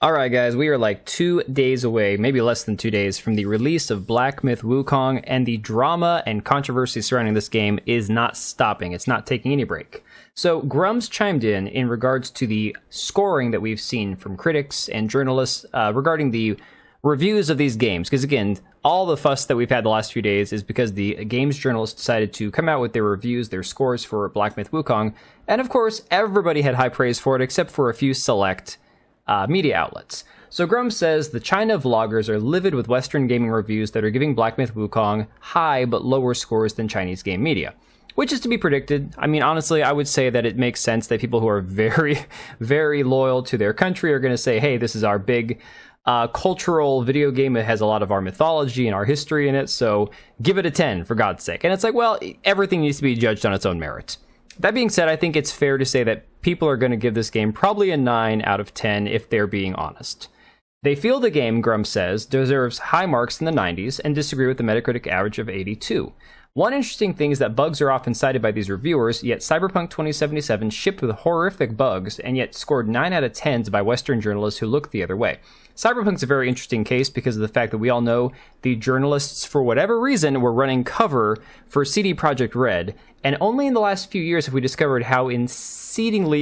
Alright guys, we are like 2 days away, maybe less than 2 days, from the release of Black Myth Wukong, and the drama and controversy surrounding this game is not stopping. It's not taking any break. So Grum's chimed in regards to the scoring that we've seen from critics and journalists regarding the reviews of these games, because again, all the fuss that we've had the last few days is because the games journalists decided to come out with their reviews, their scores for Black Myth Wukong, and of course everybody had high praise for it except for a few select media outlets. So Grum says the China vloggers are livid with Western gaming reviews that are giving Black Myth Wukong high but lower scores than Chinese game media, which is to be predicted. I mean, honestly, I would say that it makes sense that people who are very, very loyal to their country are going to say, hey, this is our big cultural video game. It has a lot of our mythology and our history in it, so give it a 10, for God's sake. And it's like, well, everything needs to be judged on its own merit. That being said, I think it's fair to say that people are going to give this game probably a 9 out of 10 if they're being honest. They feel the game, Grum says, deserves high marks in the 90s and disagree with the Metacritic average of 82. One interesting thing is that bugs are often cited by these reviewers, yet Cyberpunk 2077 shipped with horrific bugs and yet scored 9 out of 10s by Western journalists who look the other way. Cyberpunk's a very interesting case because of the fact that we all know the journalists, for whatever reason, were running cover for CD Projekt Red, and only in the last few years have we discovered how exceedingly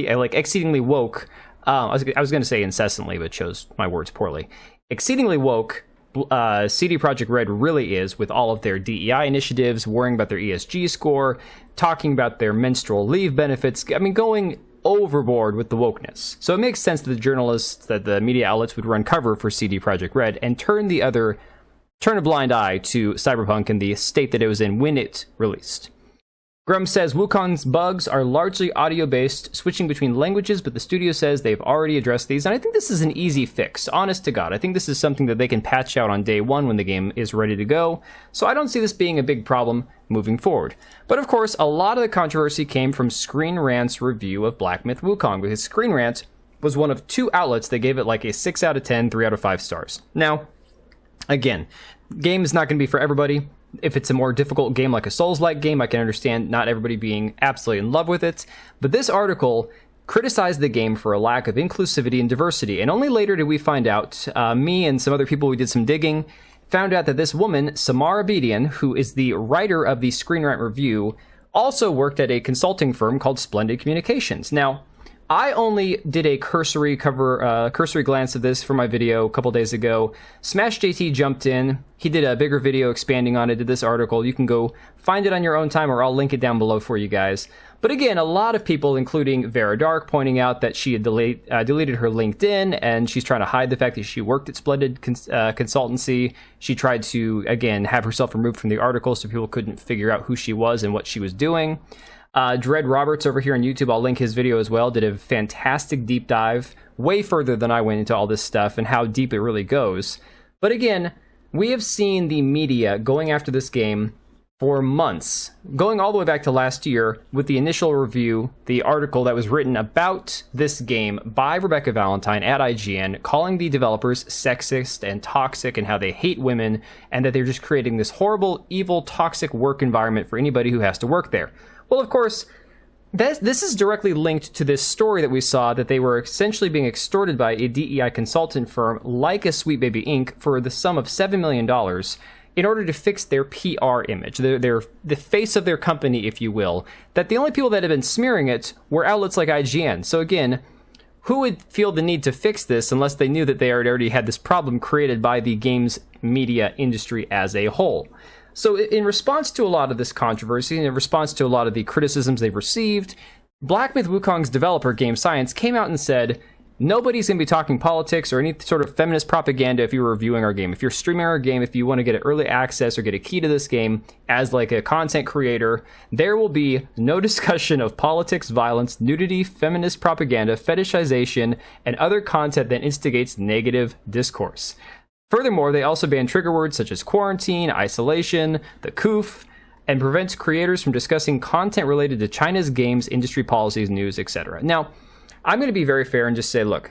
woke, I was going to say incessantly, but chose my words poorly, exceedingly woke CD Projekt Red really is, with all of their DEI initiatives, worrying about their ESG score, talking about their menstrual leave benefits, I mean, going overboard with the wokeness. So it makes sense that the journalists, that the media outlets would run cover for CD Projekt Red and turn a blind eye to Cyberpunk in the state that it was in when it released. Grum says Wukong's bugs are largely audio-based, switching between languages, but the studio says they've already addressed these, and I think this is an easy fix, honest to God. I think this is something that they can patch out on day one when the game is ready to go, so I don't see this being a big problem moving forward. But of course, a lot of the controversy came from Screen Rant's review of Black Myth Wukong, because Screen Rant was one of 2 outlets that gave it like a 6 out of 10, 3 out of 5 stars. Now, again, game is not going to be for everybody. If it's a more difficult game like a Souls-like game, I can understand not everybody being absolutely in love with it. But this article criticized the game for a lack of inclusivity and diversity. And only later did we find out, me and some other people, we did some digging, found out that this woman, Samara Bedian, who is the writer of the Screen Rant review, also worked at a consulting firm called Splendid Communications. Now, I only did a cursory glance of this for my video a couple days ago. Smash JT jumped in. He did a bigger video expanding on it, did this article. You can go find it on your own time, or I'll link it down below for you guys. But again, a lot of people, including Vera Dark, pointing out that she had deleted her LinkedIn, and she's trying to hide the fact that she worked at Splendid Consultancy. She tried to, again, have herself removed from the article so people couldn't figure out who she was and what she was doing. Dread Roberts over here on YouTube, I'll link his video as well, did a fantastic deep dive, way further than I went into all this stuff and how deep it really goes. But again, we have seen the media going after this game for months, going all the way back to last year with the initial review, the article that was written about this game by Rebecca Valentine at IGN, calling the developers sexist and toxic and how they hate women and that they're just creating this horrible, evil, toxic work environment for anybody who has to work there. Well, of course, this is directly linked to this story that we saw, that they were essentially being extorted by a DEI consultant firm like a Sweet Baby Inc. for the sum of $7 million in order to fix their PR image, the face of their company, if you will, that the only people that have been smearing it were outlets like IGN. So again, who would feel the need to fix this unless they knew that they already had this problem created by the games media industry as a whole? So in response to a lot of this controversy, and in response to a lot of the criticisms they've received, Black Myth Wukong's developer, Game Science, came out and said, nobody's going to be talking politics or any sort of feminist propaganda if you're reviewing our game. If you're streaming our game, if you want to get an early access or get a key to this game as like a content creator, there will be no discussion of politics, violence, nudity, feminist propaganda, fetishization, and other content that instigates negative discourse. Furthermore, they also ban trigger words such as quarantine, isolation, the coof, and prevents creators from discussing content related to China's games, industry policies, news, etc. Now, I'm going to be very fair and just say, look,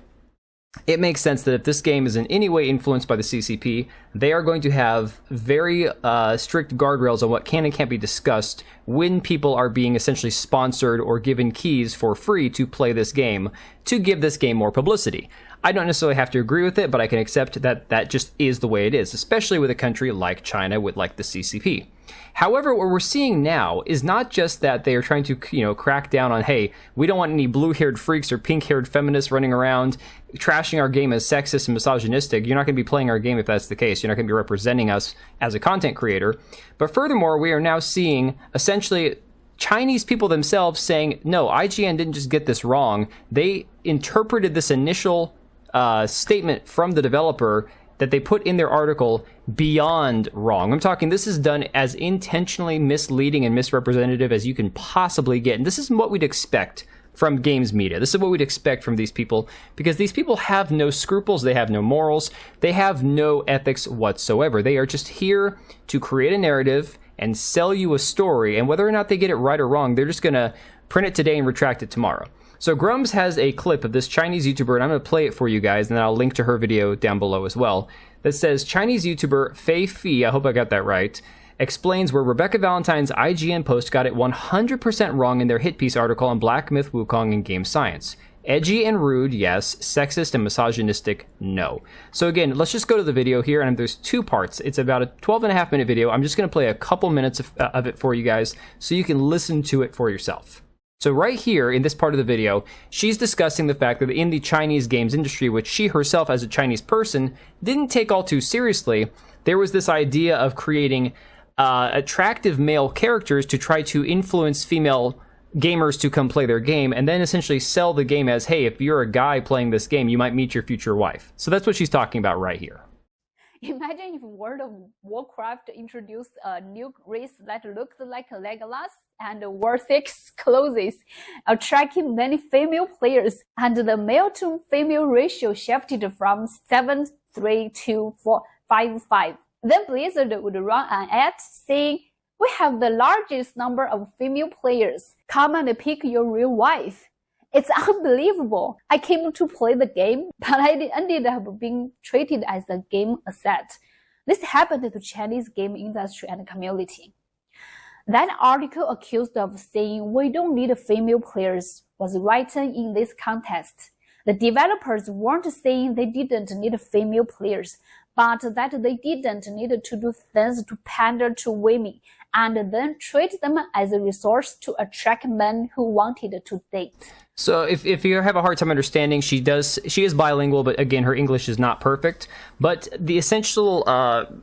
it makes sense that if this game is in any way influenced by the CCP, they are going to have very strict guardrails on what can and can't be discussed when people are being essentially sponsored or given keys for free to play this game, to give this game more publicity. I don't necessarily have to agree with it, but I can accept that that just is the way it is, especially with a country like China with like the CCP. However, what we're seeing now is not just that they are trying to, crack down on, hey, we don't want any blue-haired freaks or pink-haired feminists running around trashing our game as sexist and misogynistic. You're not going to be playing our game if that's the case. You're not going to be representing us as a content creator. But furthermore, we are now seeing essentially Chinese people themselves saying, no, IGN didn't just get this wrong. They interpreted this initial statement from the developer that they put in their article beyond wrong. I'm talking, this is done as intentionally misleading and misrepresentative as you can possibly get. And this is what we'd expect from games media. This is what we'd expect from these people, because these people have no scruples, they have no morals, they have no ethics whatsoever. They are just here to create a narrative and sell you a story, and whether or not they get it right or wrong, they're just gonna print it today and retract it tomorrow. So Grums has a clip of this Chinese YouTuber, and I'm going to play it for you guys, and then I'll link to her video down below as well, that says Chinese YouTuber Fei Fi, I hope I got that right, explains where Rebecca Valentine's IGN post got it 100% wrong in their hit piece article on Black Myth Wukong and game science. Edgy and rude, yes. Sexist and misogynistic, no. So again, let's just go to the video here, and there's two parts. It's about a 12.5-minute video. I'm just going to play a couple minutes of it for you guys so you can listen to it for yourself. So right here in this part of the video, she's discussing the fact that in the Chinese games industry, which she herself as a Chinese person didn't take all too seriously, there was this idea of creating attractive male characters to try to influence female gamers to come play their game, and then essentially sell the game as, hey, if you're a guy playing this game, you might meet your future wife. So that's what she's talking about right here. Imagine if World of Warcraft introduced a new race that looked like Legolas and wore thick clothes, attracting many female players, and the male to female ratio shifted from 7:3 to 4:5:5. Then Blizzard would run an ad saying, "We have the largest number of female players. Come and pick your real wife." It's unbelievable. I came to play the game, but I ended up being treated as a game asset. This happened to Chinese game industry and community. That article accused of saying we don't need female players was written in this context. The developers weren't saying they didn't need female players, but that they didn't need to do things to pander to women and then treat them as a resource to attract men who wanted to date. So if you have a hard time understanding, she is bilingual, but again, her English is not perfect. But the essential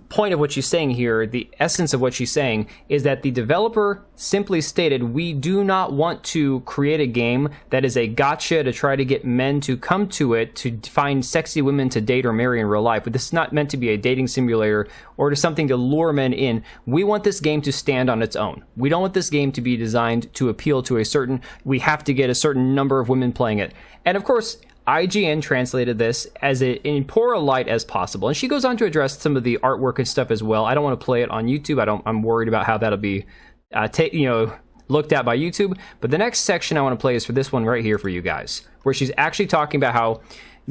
point of what she's saying here, the essence of what she's saying, is that the developer simply stated, we do not want to create a game that is a gotcha to try to get men to come to it to find sexy women to date or marry in real life. But this is not meant to be a dating simulator or to something to lure men in. We want this game to stand on its own. We don't want this game to be designed to appeal to we have to get a certain number of women playing it. And of course, IGN translated this as in poor a light as possible. And she goes on to address some of the artwork and stuff as well. I don't want to play it on YouTube. I'm worried about how that'll be looked at by YouTube. But the next section I want to play is for this one right here for you guys, where she's actually talking about how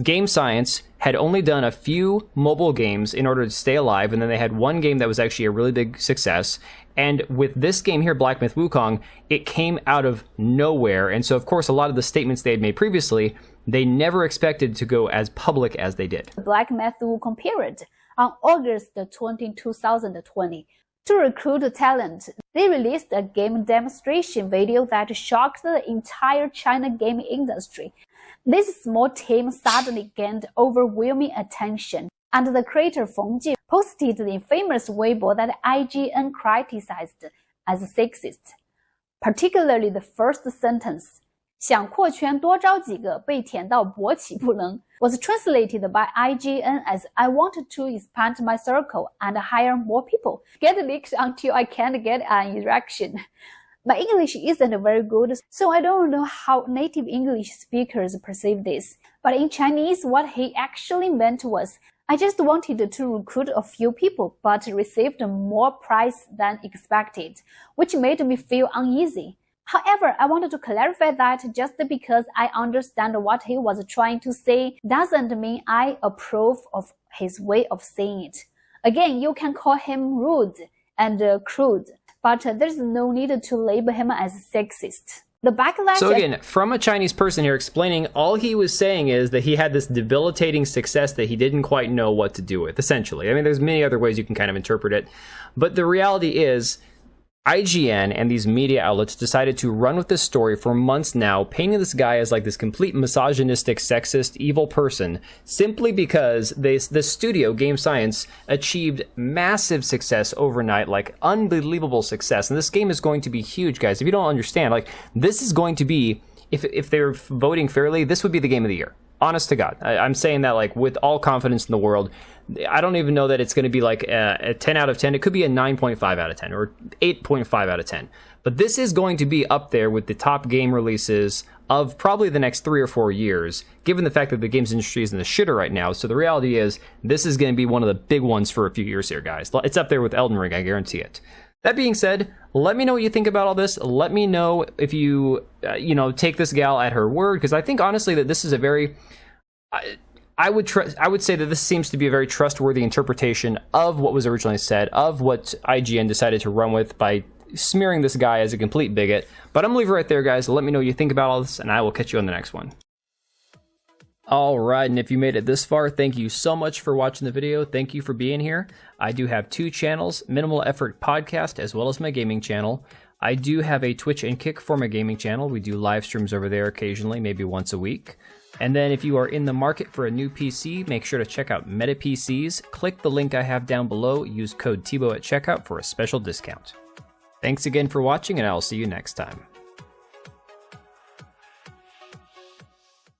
Game Science had only done a few mobile games in order to stay alive, and then they had one game that was actually a really big success. And with this game here, Black Myth Wukong, it came out of nowhere. And so, of course, a lot of the statements they had made previously, they never expected to go as public as they did. Black Myth Wukong period on August 20, 2020. To recruit talent, they released a game demonstration video that shocked the entire China game industry. This small team suddenly gained overwhelming attention, and the creator Feng Jie posted the famous Weibo that IGN criticized as sexist, particularly the first sentence, 想扩圈多招几个被舔到勃起不能 was translated by IGN as I wanted to expand my circle and hire more people, get leaked until I can't get an erection. My English isn't very good, so I don't know how native English speakers perceive this. But in Chinese, what he actually meant was, I just wanted to recruit a few people, but received more prize than expected, which made me feel uneasy. However, I wanted to clarify that just because I understand what he was trying to say doesn't mean I approve of his way of saying it. Again, you can call him rude and crude, but there's no need to label him as sexist. The backlash. So again, from a Chinese person here explaining, all he was saying is that he had this debilitating success that he didn't quite know what to do with, essentially. I mean, there's many other ways you can kind of interpret it. But the reality is, IGN and these media outlets decided to run with this story for months now, painting this guy as like this complete misogynistic, sexist, evil person, simply because the studio, Game Science, achieved massive success overnight, like unbelievable success. And this game is going to be huge, guys. If you don't understand, like, this is going to be, if they're voting fairly, this would be the game of the year. Honest to God. I'm saying that like with all confidence in the world. I don't even know that it's going to be like a 10 out of 10. It could be a 9.5 out of 10 or 8.5 out of 10. But this is going to be up there with the top game releases of probably the next 3 or 4 years, given the fact that the games industry is in the shitter right now. So the reality is, this is going to be one of the big ones for a few years here, guys. It's up there with Elden Ring, I guarantee it. That being said, let me know what you think about all this. Let me know if you, take this gal at her word, because I think honestly that this is a very... I would say that this seems to be a very trustworthy interpretation of what was originally said, of what IGN decided to run with by smearing this guy as a complete bigot. But I'm going to leave it right there, guys. Let me know what you think about all this, and I will catch you on the next one. Alright, and if you made it this far, thank you so much for watching the video. Thank you for being here. I do have 2 channels, Minimal Effort Podcast, as well as my gaming channel. I do have a Twitch and Kick for my gaming channel. We do live streams over there occasionally, maybe once a week. And then if you are in the market for a new PC, make sure to check out Meta PCs. Click the link I have down below. Use code TBO at checkout for a special discount. Thanks again for watching, and I'll see you next time.